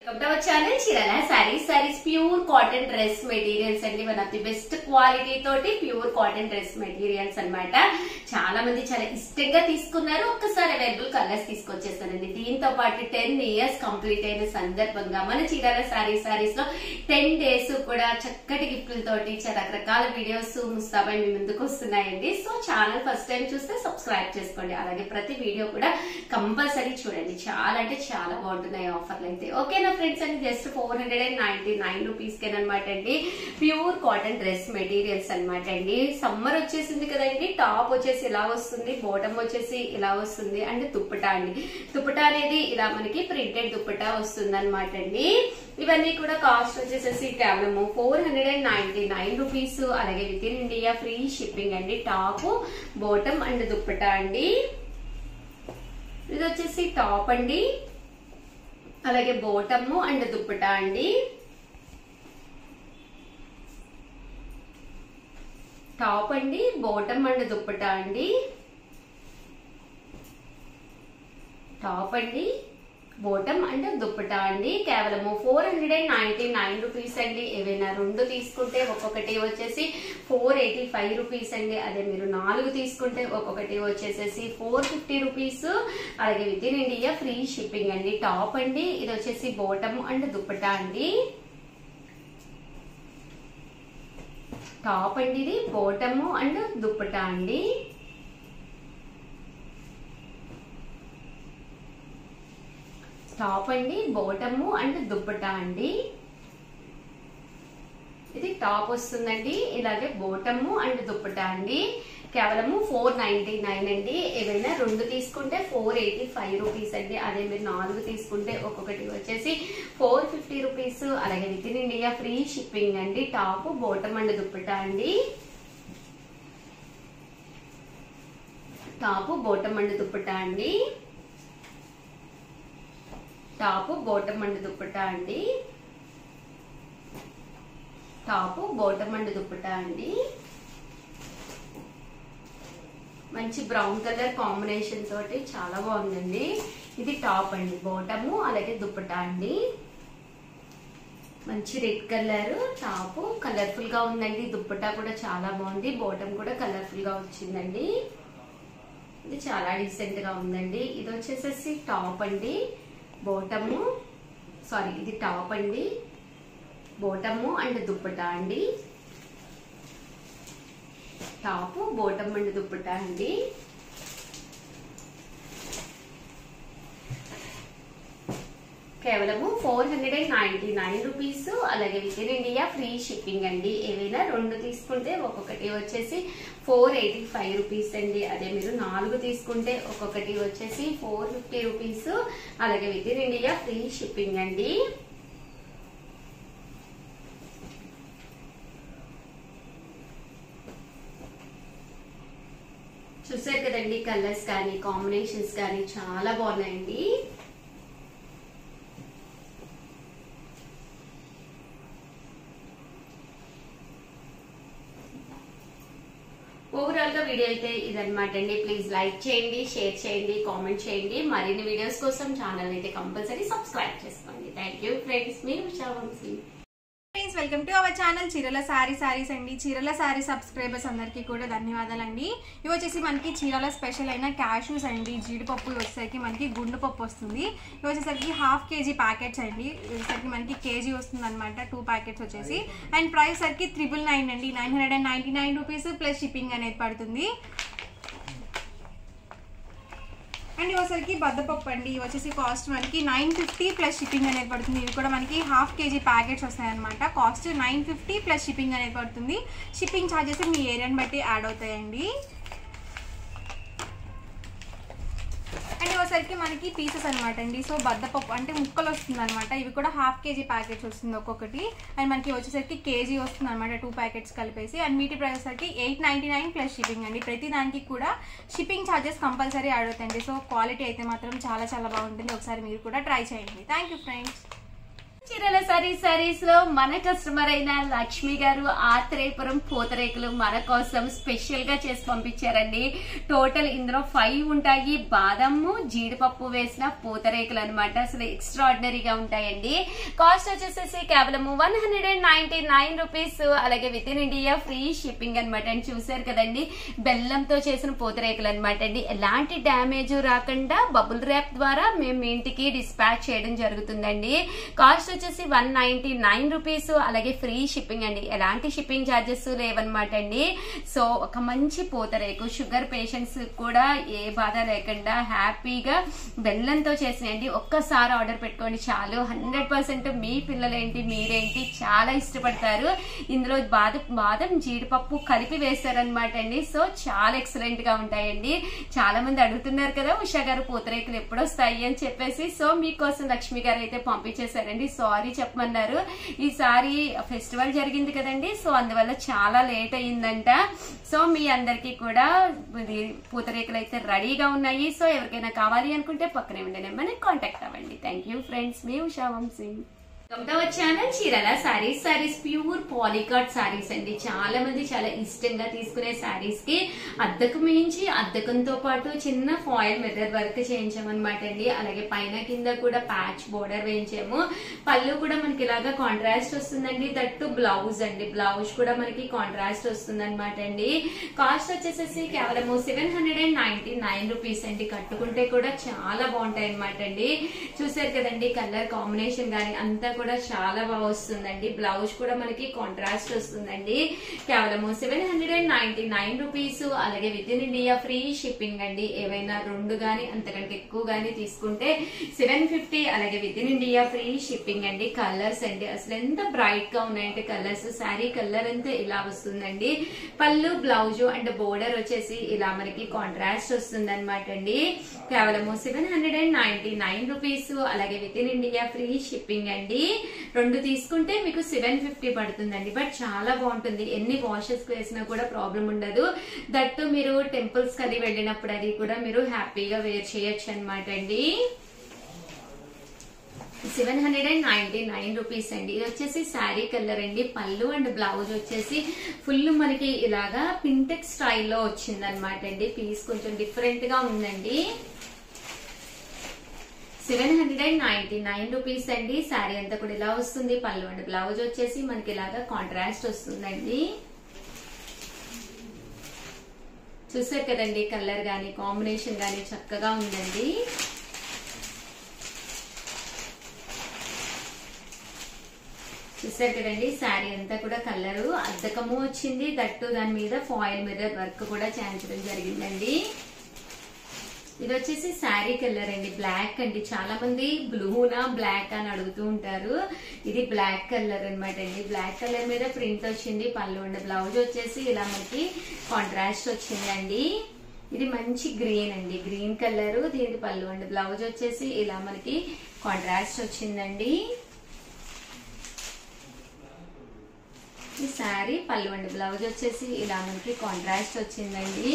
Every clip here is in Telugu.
Channel Chirala saris pure cotton dress materials అండి. One of the best quality తోటి ప్యూర్ కాటన్ డ్రెస్ మెటీరియల్స్ అన్నమాట. చాలా మంది చాలా ఇష్టంగా తీసుకున్నారు. ఒక్కసారి అవైలబుల్ కలర్స్ తీసుకొచ్చేస్తానండి. దీంతో పాటు 10 years కంప్లీట్ అయిన సందర్భంగా మన చీరాల సారీస్ లో 10 days కూడా చక్కటి గిఫ్ట్లతోటి రకరకాల వీడియోస్ ముస్తాబై మీ ముందుకు వస్తున్నాయండి. సో ఛానల్ ఫస్ట్ టైం చూస్తే సబ్స్క్రైబ్ చేసుకోండి. అలాగే ప్రతి వీడియో కూడా కంపల్సరీ చూడండి. చాలా అంటే చాలా బాగుంటున్నాయి ఆఫర్లు అయితే. ఓకేనా ఫ్రెండ్స్ అండి, జస్ట్ 499 రూపీస్ కేనమాట అండి. ప్యూర్ కాటన్ డ్రెస్ మెటీరియల్స్ అనమాట అండి. సమ్మర్ వచ్చేసింది కదండి. టాప్ వచ్చేసి ఇలా వస్తుంది, బాటమ్ వచ్చేసి ఇలా వస్తుంది, అండ్ దుప్పటా అండి. దుప్పటా అనేది ఇలా మనకి ప్రింటెడ్ దుప్పటా వస్తుంది అనమాట అండి. ఇవన్నీ కూడా కాస్ట్ వచ్చేసేసి కేవలం 499 రూపీస్. అలాగే with in India free shipping అండి. టాప్, బాటమ్ అండ్ దుప్పటా అండి. ఇది వచ్చేసి టాప్ అండి, అలాగే బాటమ్ అండ్ దుప్పటా అండి. టాప్ అండి, బాటమ్ అండ్ దుప్పటా అండి. టాప్ అండి, బాటమ్ అండ్ దుప్పటా అండి. కేవలం 499 రూపీస్ అండి. ఏవైనా 2 తీసుకుంటే ఒక్కొక్కటి వచ్చేసి 485 రూపీస్ అండి. అదే మీరు 4 తీసుకుంటే ఒక్కొక్కటి వచ్చేసేసి 450 రూపీస్. అలాగే with in India free shipping అండి. టాప్ అండి, ఇది వచ్చేసి బాటమ్ అండ్ దుప్పటా అండి. టాప్ అండి, ఇది బాటమ్ అండ్ దుప్పటా అండి. టాప్ అండి, బాటమ్ అండ్ దుప్పటా అండి. ఇది టాప్ వస్తుందండి. ఇలాగే బాటమ్ అండ్ దుప్పటా అండి. కేవలం 499 అండి. ఏవైనా 2 తీసుకుంటే 485 రూపీస్ అండి. అదే మీరు 4 తీసుకుంటే ఒక్కొక్కటి వచ్చేసి 450 రూపీస్. అలాగే with in India free shipping అండి. టాప్, బాటమ్ అండ్ దుప్పటా అండి. టాప్, బాటమ్ అండ్ దుప్పటా అండి. టాప్, బాటమ్ అండ్ దుప్పటా అండి. టాప్, బాటమ్ అండ్ దుప్పటా అండి. మంచి బ్రౌన్ కలర్ కాంబినేషన్ తోటి చాలా బాగుందండి. ఇది టాప్ అండి, బాటమ్ అలాగే దుప్పటా అండి. మంచి రెడ్ కలర్ టాప్, కలర్ఫుల్ గా ఉందండి. దుప్పటా కూడా చాలా బాగుంది. బాటమ్ కూడా కలర్ఫుల్ గా వచ్చిందండి. ఇది చాలా డీసెంట్ గా ఉందండి. ఇది వచ్చేసేసి టాప్ అండి, బాటము ఇది టాప్ అండి, బాటము అండ్ దుప్పటా అండి. టాప్, బాటమ్ అండ్ దుప్పటా అండి. కేవలము 499 రూపీస్. అలాగే with in India free shipping అండి. ఏవైనా 2 తీసుకుంటే ఒక్కొక్కటి వచ్చేసి 485 రూపీస్ అండి. అదే మీరు 4 తీసుకుంటే ఒక్కొక్కటి వచ్చేసి 450 రూపీస్. అలాగే with in India free shipping అండి. చూసారు కదండి, కలర్స్ కానీ కాంబినేషన్స్ కానీ చాలా బాగున్నాయండి. ఓవరాల్ గా వీడియో అయితే ఇదన్నమాట అండి. ప్లీజ్ లైక్ చేయండి, షేర్ చేయండి, కామెంట్ చేయండి. మరిన్ని వీడియోస్ కోసం ఛానల్ అయితే కంపల్సరీ సబ్స్క్రైబ్ చేసుకోండి. థ్యాంక్ యూ ఫ్రెండ్స్, మీ Ushavamshi. Welcome to our channel Chirala saris అండి. చీరాల సారీ సబ్స్క్రైబర్స్ అందరికీ కూడా ధన్యవాదాలండి. ఇవి వచ్చేసి మనకి చీరాల స్పెషల్ అయిన క్యాష్యూస్ అండి. జీడిపప్పులు వచ్చేసరికి మనకి గుండు పప్పు వస్తుంది. ఇవి వచ్చేసరికి 1/2 kg ప్యాకెట్స్ అండి. వచ్చేసరికి మనకి కేజీ వస్తుంది అనమాట. 2 ప్యాకెట్స్ వచ్చేసి. అండ్ ప్రైస్ సరికి 999 అండి. 999 రూపీస్ ప్లస్ షిప్పింగ్ అనేది పడుతుంది. అండ్ ఇవసరికి బద్దపప్పు అండి. ఇవి వచ్చేసి కాస్ట్ మనకి 950 ప్లస్ షిప్పింగ్ అనేది పడుతుంది. ఇవి కూడా మనకి 1/2 kg ప్యాకెట్స్ వస్తాయన్నమాట. కాస్ట్ 950 ప్లస్ షిప్పింగ్ అనేది పడుతుంది. షిప్పింగ్ ఛార్జెస్ మీ ఏరియాని బట్టి యాడ్ అవుతాయండి. అండ్ ఇవసరికి మనకి పీసెస్ అనమాట అండి. సో బద్దపప్పు అంటే ముక్కలు వస్తుంది అనమాట. ఇవి కూడా 1/2 kg ప్యాకెట్స్ వస్తుంది ఒక్కొక్కటి. అండ్ మనకి వచ్చేసరికి కేజీ వస్తుంది అనమాట, 2 ప్యాకెట్స్ కలిపేసి. అండ్ వీటి ప్రైస్ వచ్చేసరికి 899 ప్లస్ షిప్పింగ్ అండి. ప్రతి దానికి కూడా షిప్పింగ్ ఛార్జెస్ కంపల్సరీ యాడ్ అవుతాయండి. సో క్వాలిటీ అయితే మాత్రం చాలా చాలా బాగుంటుంది. ఒకసారి మీరు కూడా ట్రై చేయండి. Thank you friends. చీరల సారీస్ లో మన కస్టమర్ అయిన లక్ష్మి గారు ఆత్రేయపురం పూతరేకులు మన కోసం స్పెషల్ గా చేసి పంపించారండి. టోటల్ ఇందులో 5 ఉంటాయి. బాదము జీడిపప్పు వేసిన పూతరేకులు అనమాట. అసలు ఎక్స్ట్రాడినరీగా ఉంటాయండి. కాస్ట్ వచ్చేసేసి కేవలం 199 రూపీస్. అలాగే with in India free shipping అనమాట. అండ్ చూసారు కదండి, బెల్లంతో చేసిన పూతరేకులు అనమాట అండి. ఎలాంటి డ్యామేజ్ రాకుండా బబుల్ ర్యాప్ ద్వారా మేము మీ ఇంటికి డిస్పాచ్ చేయడం జరుగుతుందండి. కాస్ట్ వచ్చేసి 199 రూపీస్. అలాగే ఫ్రీ షిప్పింగ్ అండి. ఎలాంటి షిప్పింగ్ ఛార్జెస్ లేవన్నమాట అండి. సో ఒక మంచి పూతరేకు షుగర్ పేషెంట్స్ కూడా ఏ బాధ లేకుండా హ్యాపీగా బెల్లంతో చేసినండి. ఒక్కసారి ఆర్డర్ పెట్టుకోండి చాలు. 100% మీ పిల్లలేంటి మీరేంటి చాలా ఇష్టపడతారు. ఇందులో బాదం జీడిపప్పు కలిపి వేస్తారనమాట అండి. సో చాలా ఎక్సలెంట్ గా ఉంటాయండి. చాలా మంది అడుగుతున్నారు కదా ఉషా గారు పూతరేకులు ఎప్పుడు వస్తాయి అని చెప్పేసి. సో మీకోసం లక్ష్మి గారు అయితే పంపించేశారండి. సారీ చెప్పమన్నారు. ఈసారి ఫెస్టివల్ జరిగింది కదండి, సో అందువల్ల చాలా లేట్ అయ్యిందంట. సో మీ అందరికి కూడా పూతరేకులు అయితే రెడీగా ఉన్నాయి. సో ఎవరికైనా కావాలి అనుకుంటే పక్కనే ఉండే నెంబర్ని కాంటాక్ట్ అవ్వండి. థ్యాంక్ యూ ఫ్రెండ్స్, మీ ఉషా వంశీ. ఛానల్ చీరల సారీస్ ప్యూర్ పాలికాట్ సారీస్ అండి. చాలా మంది చాలా ఇష్టంగా తీసుకునే సారీస్ కి అద్దకు మించి అద్దకంతో పాటు చిన్న ఫాయిల్ మిర్రర్ వర్క్ చేయించామన్నమాట అండి. అలాగే పైన కింద కూడా ప్యాచ్ బోర్డర్ వేయించాము. పళ్ళు కూడా మనకి ఇలాగా కాంట్రాస్ట్ వస్తుందండి. దట్టు బ్లౌజ్ అండి. బ్లౌజ్ కూడా మనకి కాంట్రాస్ట్ వస్తుంది అనమాట అండి. కాస్ట్ వచ్చేసేసి కేవలం 799 రూపీస్ అండి. కట్టుకుంటే కూడా చాలా బాగుంటాయి అనమాట అండి. చూసారు కదండి, కలర్ కాంబినేషన్ గానీ అంతా కూడా చాలా బాగా వస్తుందండి. బ్లౌజ్ కూడా మనకి కాంట్రాస్ట్ వస్తుందండి. కేవలం 799 రూపీస్. అలాగే with in India free shipping అండి. ఏవైనా 2 గానీ అంతకంటే ఎక్కువ గానీ తీసుకుంటే 750. అలాగే with in India free shipping అండి. కలర్స్ అండి అసలు ఎంత బ్రైట్ గా ఉన్నాయంటే కలర్స్. శారీ కలర్ అంతా ఇలా వస్తుందండి. పళ్ళు బ్లౌజ్ అండ్ బోర్డర్ వచ్చేసి ఇలా మనకి కాంట్రాస్ట్ వస్తుంది అనమాట అండి. కేవలం 799 రూపీస్. అలాగే with in India free shipping అండి. 2 తీసుకుంటే మీకు 750 పడుతుందండి. బట్ చాలా బాగుంటుంది. ఎన్ని వాషెస్ వేసినా కూడా ప్రాబ్లం ఉండదు. దట్టు మీరు టెంపుల్స్ కది వెళ్ళినప్పుడు అది కూడా మీరు హ్యాపీగా వేర్ చేయొచ్చు అనమాట అండి. 799 రూపీస్ అండి. ఇది వచ్చేసి శారీ కలర్ అండి. పళ్ళు అండ్ బ్లౌజ్ వచ్చేసి ఫుల్ మనకి ఇలాగా పింటెక్ స్టైల్లో వచ్చింది అనమాట అండి. పీస్ కొంచెం డిఫరెంట్ గా ఉందండి. 799 రూపీస్ అండి. శారీ అంతా కూడా ఇలా వస్తుంది. పళ్ళు అండ్ బ్లౌజ్ వచ్చేసి మనకి ఇలాగా కాంట్రాస్ట్ వస్తుందండి. చూసారు కదండి, కలర్ గానీ కాంబినేషన్ గానీ చక్కగా ఉందండి. చూసారు కదండి, శారీ అంతా కూడా కలరు అద్దకము వచ్చింది. దట్టు దాని మీద ఫాయిల్ మిర్రర్ వర్క్ కూడా చేయించడం జరిగిందండి. ఇది వచ్చేసి శారీ కలర్ అండి. బ్లాక్ అండి. చాలా మంది బ్లూనా బ్లాక్ అని అడుగుతూ ఉంటారు. ఇది బ్లాక్ కలర్ అనమాట అండి. బ్లాక్ కలర్ మీద ప్రింట్ వచ్చింది. పళ్ళు అండ్ బ్లౌజ్ వచ్చేసి ఇలా మనకి కాంట్రాస్ట్ వచ్చిందండి. ఇది మంచి గ్రీన్ అండి. Green colour. దీనికి పళ్ళు అండ్ బ్లౌజ్ వచ్చేసి ఇలా మనకి కాంట్రాస్ట్ వచ్చిందండి. ఈ శారీ పళ్ళు అండ్ బ్లౌజ్ వచ్చేసి ఇలా మనకి కాంట్రాస్ట్ వచ్చిందండి.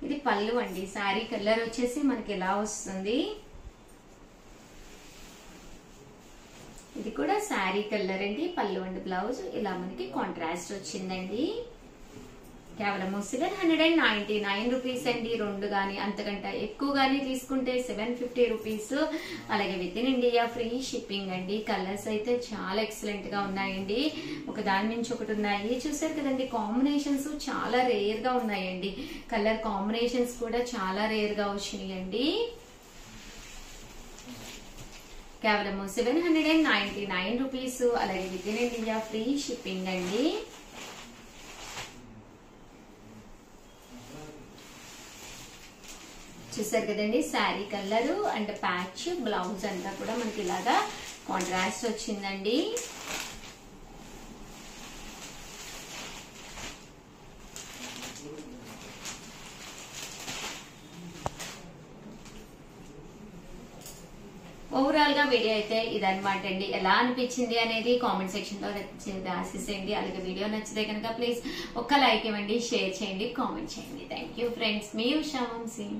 ఇది పళ్ళు అండి. శారీ కలర్ వచ్చేసి మనకి ఎలా వస్తుంది. ఇది కూడా శారీ కలర్ అండి. పళ్ళు అండ్ బ్లౌజ్ ఇలా మనకి కాంట్రాస్ట్ వచ్చిందండి. కేవలం 799 రూపీస్ అండి. 2 గానీ అంతకంటే ఎక్కువ గానీ తీసుకుంటే 750 రూపీస్. అలాగే with in India free shipping అండి. కలర్స్ అయితే చాలా ఎక్సలెంట్ గా ఉన్నాయండి. ఒక దాని నుంచి ఒకటి ఉన్నాయి. చూసారు కదండి, కాంబినేషన్స్ చాలా రేర్ గా ఉన్నాయండి. కలర్ కాంబినేషన్స్ కూడా చాలా రేర్ గా వచ్చినాయండి. కేవలం 799 రూపీస్. అలాగే with in India free shipping అండి. చూసారు కదండి, sari colour and patch blouse అంతా కూడా మనకి ఇలాగా కాంట్రాస్ట్ వచ్చిందండి. ఓవరాల్ గా వీడియో అయితే ఇదన్నమాట అండి. ఎలా అనిపించింది అనేది కామెంట్ సెక్షన్ లో రాసేసేయండి. అలాగే వీడియో నచ్చితే కనుక ప్లీజ్ ఒక్క లైక్ ఇవ్వండి, షేర్ చేయండి, కామెంట్ చేయండి. థ్యాంక్ యూ ఫ్రెండ్స్, మీ ఉషా వంశీ.